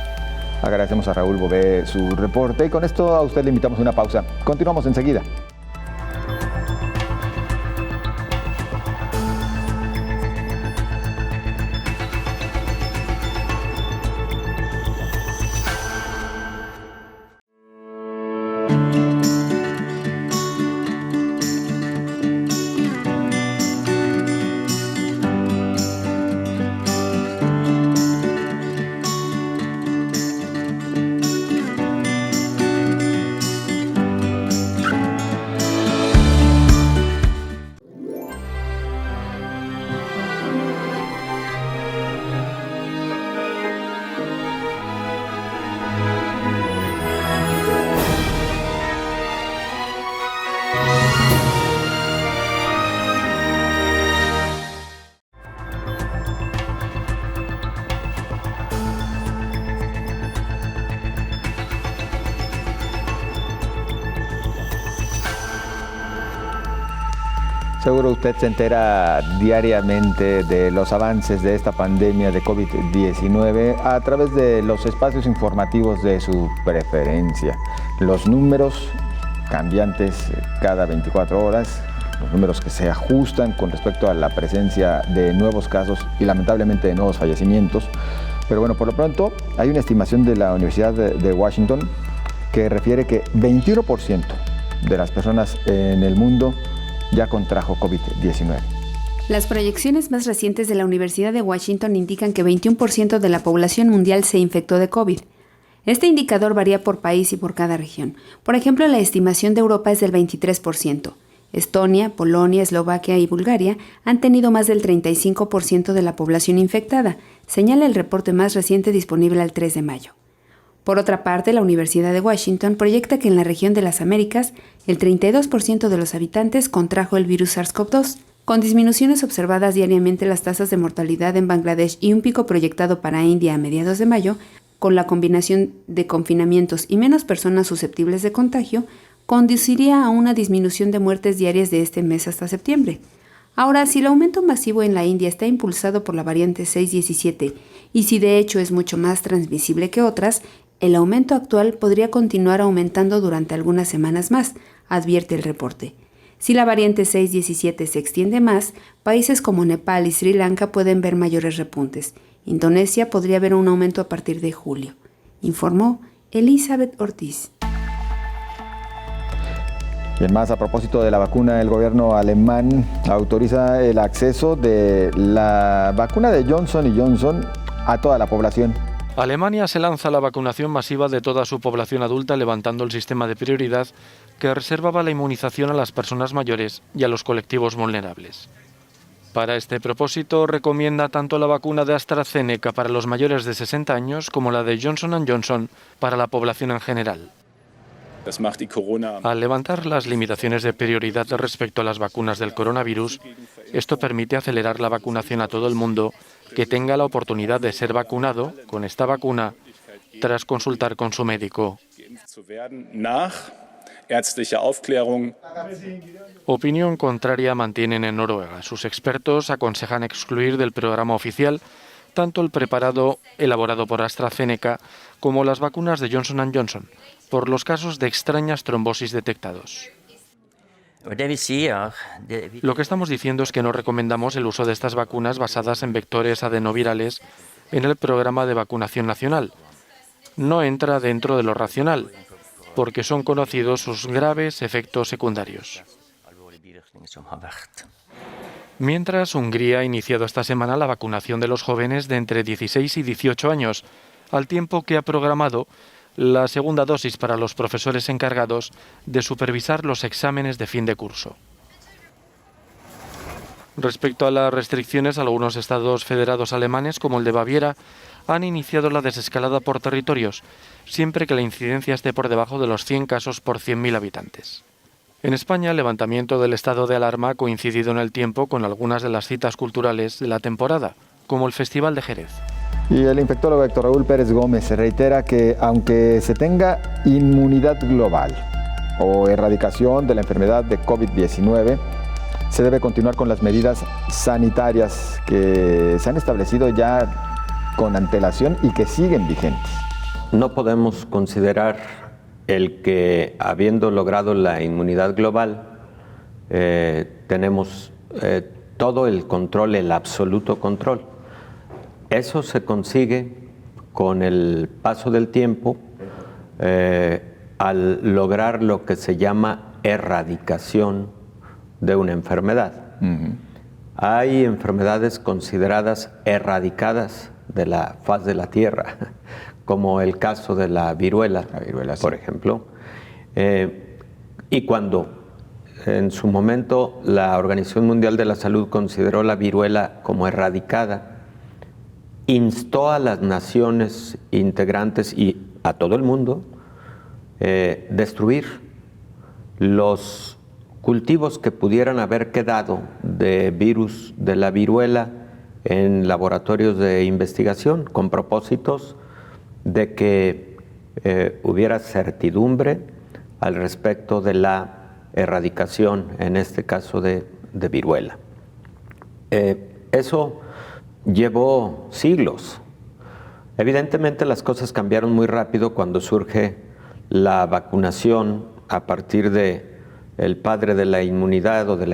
Agradecemos a Raúl Bové su reporte y con esto a usted le invitamos a una pausa. Continuamos enseguida. Seguro usted se entera diariamente de los avances de esta pandemia de COVID-19 a través de los espacios informativos de su preferencia. Los números cambiantes cada 24 horas, los números que se ajustan con respecto a la presencia de nuevos casos y lamentablemente de nuevos fallecimientos. Pero bueno, por lo pronto hay una estimación de la Universidad de Washington que refiere que 21% de las personas en el mundo ya contrajo COVID-19. Las proyecciones más recientes de la Universidad de Washington indican que 21% de la población mundial se infectó de COVID. Este indicador varía por país y por cada región. Por ejemplo, la estimación de Europa es del 23%. Estonia, Polonia, Eslovaquia y Bulgaria han tenido más del 35% de la población infectada, señala el reporte más reciente disponible al 3 de mayo. Por otra parte, la Universidad de Washington proyecta que en la región de las Américas, el 32% de los habitantes contrajo el virus SARS-CoV-2, con disminuciones observadas diariamente las tasas de mortalidad en Bangladesh y un pico proyectado para India a mediados de mayo, con la combinación de confinamientos y menos personas susceptibles de contagio, conduciría a una disminución de muertes diarias de este mes hasta septiembre. Ahora, si el aumento masivo en la India está impulsado por la variante 617 y si de hecho es mucho más transmisible que otras, el aumento actual podría continuar aumentando durante algunas semanas más, advierte el reporte. Si la variante 617 se extiende más, países como Nepal y Sri Lanka pueden ver mayores repuntes. Indonesia podría ver un aumento a partir de julio, informó Elizabeth Ortiz. Bien, más a propósito de la vacuna, el gobierno alemán autoriza el acceso de la vacuna de Johnson & Johnson a toda la población. Alemania se lanza a la vacunación masiva de toda su población adulta, levantando el sistema de prioridad que reservaba la inmunización a las personas mayores y a los colectivos vulnerables. Para este propósito, recomienda tanto la vacuna de AstraZeneca para los mayores de 60 años como la de Johnson & Johnson para la población en general. Al levantar las limitaciones de prioridad respecto a las vacunas del coronavirus, esto permite acelerar la vacunación a todo el mundo que tenga la oportunidad de ser vacunado con esta vacuna tras consultar con su médico. Opinión contraria mantienen en Noruega. Sus expertos aconsejan excluir del programa oficial tanto el preparado elaborado por AstraZeneca como las vacunas de Johnson & Johnson, por los casos de extrañas trombosis detectados. Lo que estamos diciendo es que no recomendamos el uso de estas vacunas basadas en vectores adenovirales en el programa de vacunación nacional. No entra dentro de lo racional, porque son conocidos sus graves efectos secundarios. Mientras, Hungría ha iniciado esta semana la vacunación de los jóvenes de entre 16 y 18 años, al tiempo que ha programado la segunda dosis para los profesores encargados de supervisar los exámenes de fin de curso. Respecto a las restricciones, algunos estados federados alemanes, como el de Baviera, han iniciado la desescalada por territorios, siempre que la incidencia esté por debajo de los 100 casos por 100.000 habitantes. En España, el levantamiento del estado de alarma ha coincidido en el tiempo con algunas de las citas culturales de la temporada, como el Festival de Jerez. Y el infectólogo Héctor Raúl Pérez Gómez reitera que aunque se tenga inmunidad global o erradicación de la enfermedad de COVID-19, se debe continuar con las medidas sanitarias que se han establecido ya con antelación y que siguen vigentes. No podemos considerar el que, habiendo logrado la inmunidad global, tenemos todo el control, el absoluto control. Eso se consigue con el paso del tiempo al lograr lo que se llama erradicación de una enfermedad. Hay enfermedades consideradas erradicadas de la faz de la Tierra, como el caso de la viruela, por ejemplo. Y cuando en su momento la Organización Mundial de la Salud consideró la viruela como erradicada, instó a las naciones integrantes y a todo el mundo destruir los cultivos que pudieran haber quedado de virus de la viruela en laboratorios de investigación, con propósitos de que hubiera certidumbre al respecto de la erradicación, en este caso de viruela. Eso llevó siglos. Evidentemente las cosas cambiaron muy rápido cuando surge la vacunación a partir de el padre de la inmunidad o de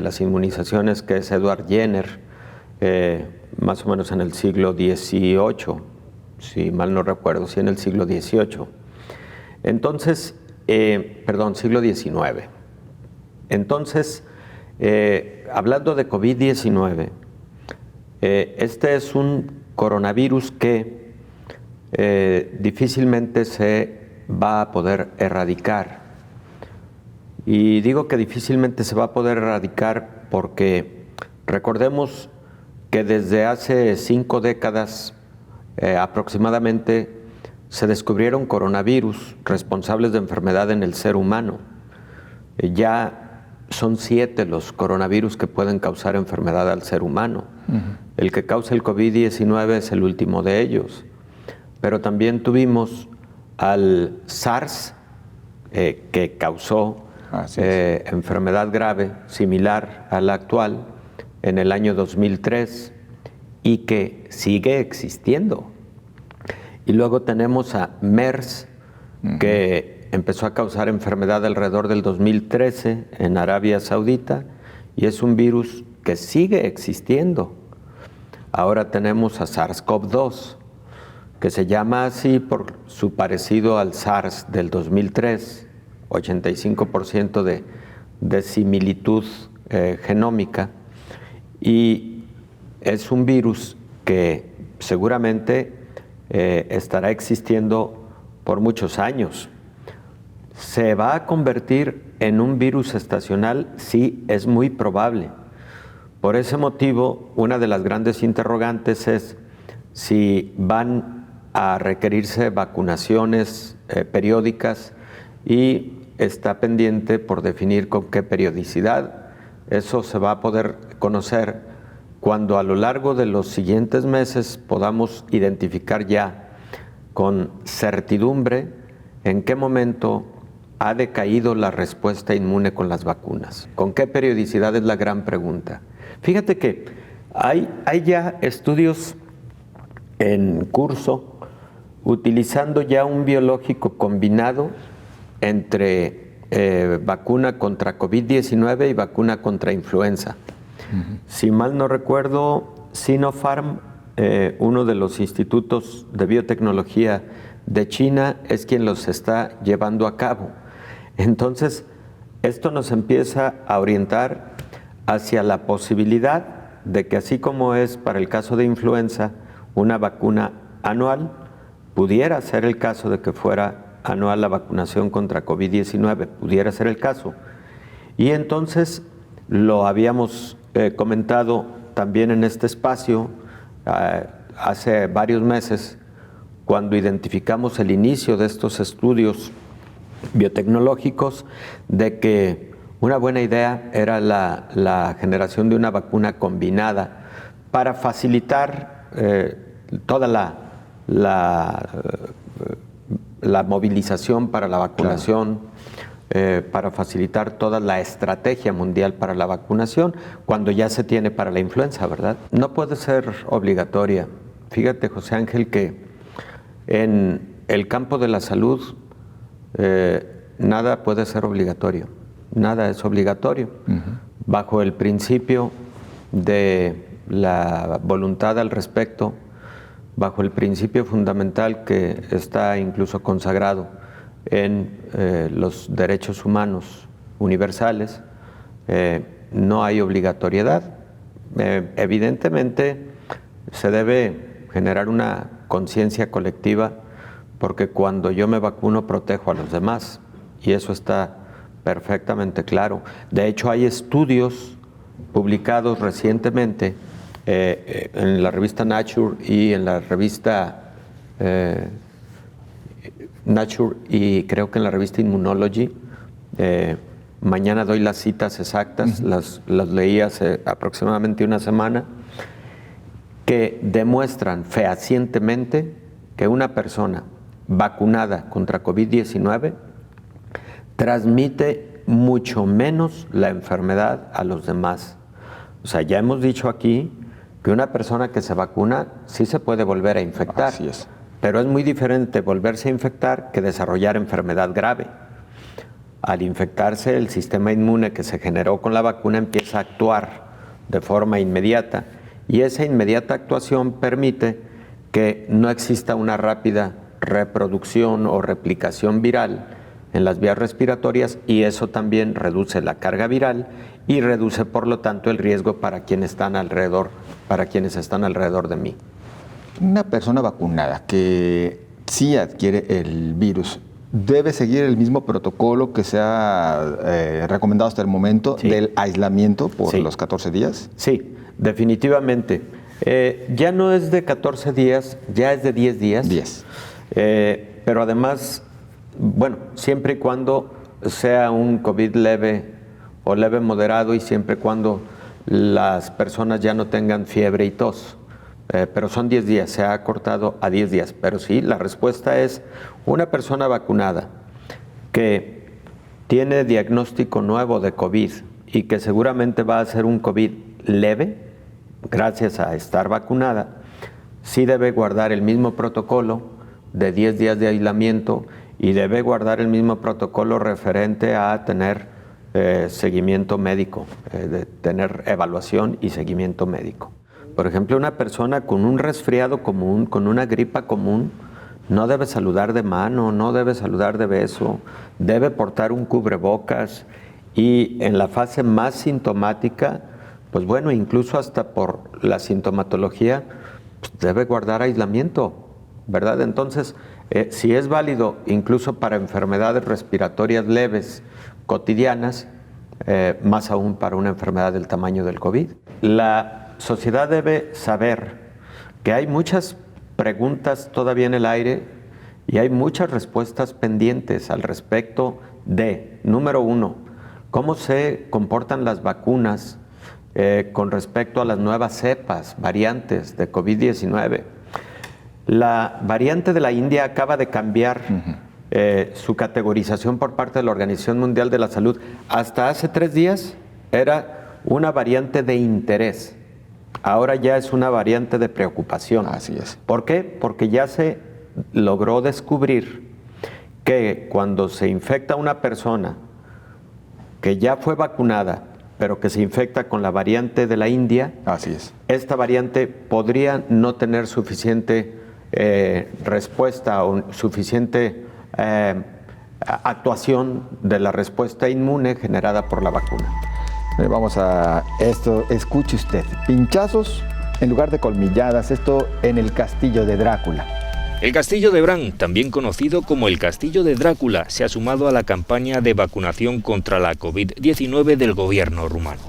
las inmunizaciones, que es Edward Jenner, más o menos en el siglo XVIII, si mal no recuerdo, sí en el siglo XVIII. Entonces, siglo XIX. Entonces, hablando de COVID-19, este es un coronavirus que difícilmente se va a poder erradicar. Y digo que difícilmente se va a poder erradicar porque recordemos que desde hace 5 décadas aproximadamente se descubrieron coronavirus responsables de enfermedad en el ser humano. Ya son 7 los coronavirus que pueden causar enfermedad al ser humano. El que causa el COVID-19 es el último de ellos. Pero también tuvimos al SARS, que causó enfermedad grave similar a la actual en el año 2003 y que sigue existiendo. Y luego tenemos a MERS, que empezó a causar enfermedad alrededor del 2013 en Arabia Saudita y es un virus que sigue existiendo. Ahora tenemos a SARS-CoV-2, que se llama así por su parecido al SARS del 2003, 85% de similitud genómica, y es un virus que seguramente estará existiendo por muchos años. ¿Se va a convertir en un virus estacional? Sí, es muy probable. Por ese motivo, una de las grandes interrogantes es si van a requerirse vacunaciones periódicas y está pendiente por definir con qué periodicidad. Eso se va a poder conocer cuando a lo largo de los siguientes meses podamos identificar ya con certidumbre en qué momento ha decaído la respuesta inmune con las vacunas. ¿Con qué periodicidad es la gran pregunta? Fíjate que hay ya estudios en curso utilizando ya un biológico combinado entre vacuna contra COVID-19 y vacuna contra influenza. Si mal no recuerdo, Sinopharm, uno de los institutos de biotecnología de China, es quien los está llevando a cabo. Entonces, esto nos empieza a orientar hacia la posibilidad de que, así como es para el caso de influenza, una vacuna anual, pudiera ser el caso de que fuera anual la vacunación contra COVID-19, pudiera ser el caso. Y entonces lo habíamos comentado también en este espacio hace varios meses, cuando identificamos el inicio de estos estudios biotecnológicos, de que una buena idea era la generación de una vacuna combinada para facilitar toda la movilización para la vacunación, para facilitar toda la estrategia mundial para la vacunación, cuando ya se tiene para la influenza, ¿verdad? No puede ser obligatoria. Fíjate, José Ángel, que en el campo de la salud nada puede ser obligatorio, nada es obligatorio. Bajo el principio de la voluntad al respecto, bajo el principio fundamental que está incluso consagrado en los derechos humanos universales, no hay obligatoriedad. Evidentemente se debe generar una conciencia colectiva, porque cuando yo me vacuno protejo a los demás, y eso está perfectamente claro. De hecho, hay estudios publicados recientemente en la revista Nature y en la revista Nature y creo que en la revista Immunology. Mañana doy las citas exactas, las leí hace aproximadamente una semana, que demuestran fehacientemente que una persona vacunada contra COVID-19 transmite mucho menos la enfermedad a los demás. O sea, ya hemos dicho aquí que una persona que se vacuna sí se puede volver a infectar. Así es. Pero es muy diferente volverse a infectar que desarrollar enfermedad grave. Al infectarse, el sistema inmune que se generó con la vacuna empieza a actuar de forma inmediata, y esa inmediata actuación permite que no exista una rápida reproducción o replicación viral en las vías respiratorias, y eso también reduce la carga viral y reduce, por lo tanto, el riesgo para quienes están alrededor de mí. Una persona vacunada que sí adquiere el virus, ¿debe seguir el mismo protocolo que se ha recomendado hasta el momento del aislamiento por los 14 días? Sí, definitivamente. Ya no es de 14 días, ya es de 10 días. 10. Pero además, bueno, siempre y cuando sea un COVID leve o leve moderado, y siempre y cuando las personas ya no tengan fiebre y tos. Pero son 10 días, se ha acortado a 10 días. Pero sí, la respuesta es una persona vacunada que tiene diagnóstico nuevo de COVID y que seguramente va a ser un COVID leve, gracias a estar vacunada, sí debe guardar el mismo protocolo de 10 días de aislamiento y debe guardar el mismo protocolo referente a tener seguimiento médico, de tener evaluación y seguimiento médico. Por ejemplo, una persona con un resfriado común, con una gripa común, no debe saludar de mano, no debe saludar de beso, debe portar un cubrebocas, y en la fase más sintomática, pues bueno, incluso hasta por la sintomatología, pues debe guardar aislamiento. ¿verdad? Entonces, si es válido incluso para enfermedades respiratorias leves, cotidianas, más aún para una enfermedad del tamaño del COVID. La sociedad debe saber que hay muchas preguntas todavía en el aire y hay muchas respuestas pendientes al respecto de, número uno, cómo se comportan las vacunas con respecto a las nuevas cepas, variantes de COVID-19. La variante de la India acaba de cambiar su categorización por parte de la Organización Mundial de la Salud. Hasta hace 3 días era una variante de interés. Ahora ya es una variante de preocupación. Así es. ¿Por qué? Porque ya se logró descubrir que cuando se infecta una persona que ya fue vacunada, pero que se infecta con la variante de la India, así es, esta variante podría no tener suficiente respuesta o suficiente actuación de la respuesta inmune generada por la vacuna. Vamos a esto, escuche usted, pinchazos en lugar de colmilladas, esto en el castillo de Drácula. El castillo de Bran, también conocido como el castillo de Drácula, se ha sumado a la campaña de vacunación contra la COVID-19 del gobierno rumano.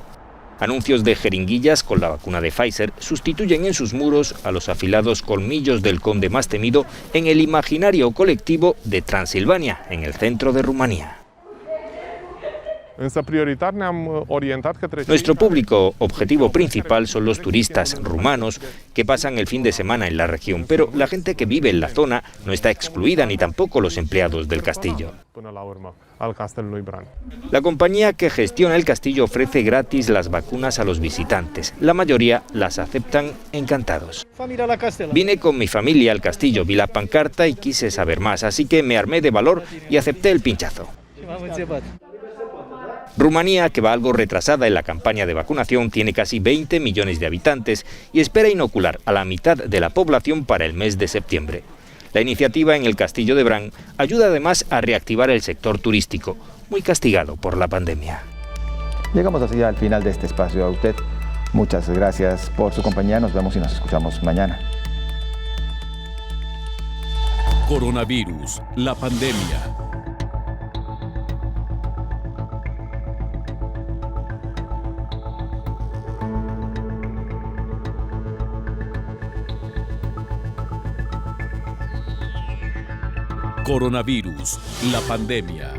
Anuncios de jeringuillas con la vacuna de Pfizer sustituyen en sus muros a los afilados colmillos del conde más temido en el imaginario colectivo de Transilvania, en el centro de Rumanía. Nuestro público objetivo principal son los turistas rumanos que pasan el fin de semana en la región, pero la gente que vive en la zona no está excluida, ni tampoco los empleados del castillo. La compañía que gestiona el castillo ofrece gratis las vacunas a los visitantes. La mayoría las aceptan encantados. Vine con mi familia al castillo, vi la pancarta y quise saber más, así que me armé de valor y acepté el pinchazo. Rumanía, que va algo retrasada en la campaña de vacunación, tiene casi 20 millones de habitantes y espera inocular a la mitad de la población para el mes de septiembre. La iniciativa en el Castillo de Bran ayuda además a reactivar el sector turístico, muy castigado por la pandemia. Llegamos así al final de este espacio. A usted, muchas gracias por su compañía. Nos vemos y nos escuchamos mañana. Coronavirus, la pandemia. Coronavirus, la pandemia.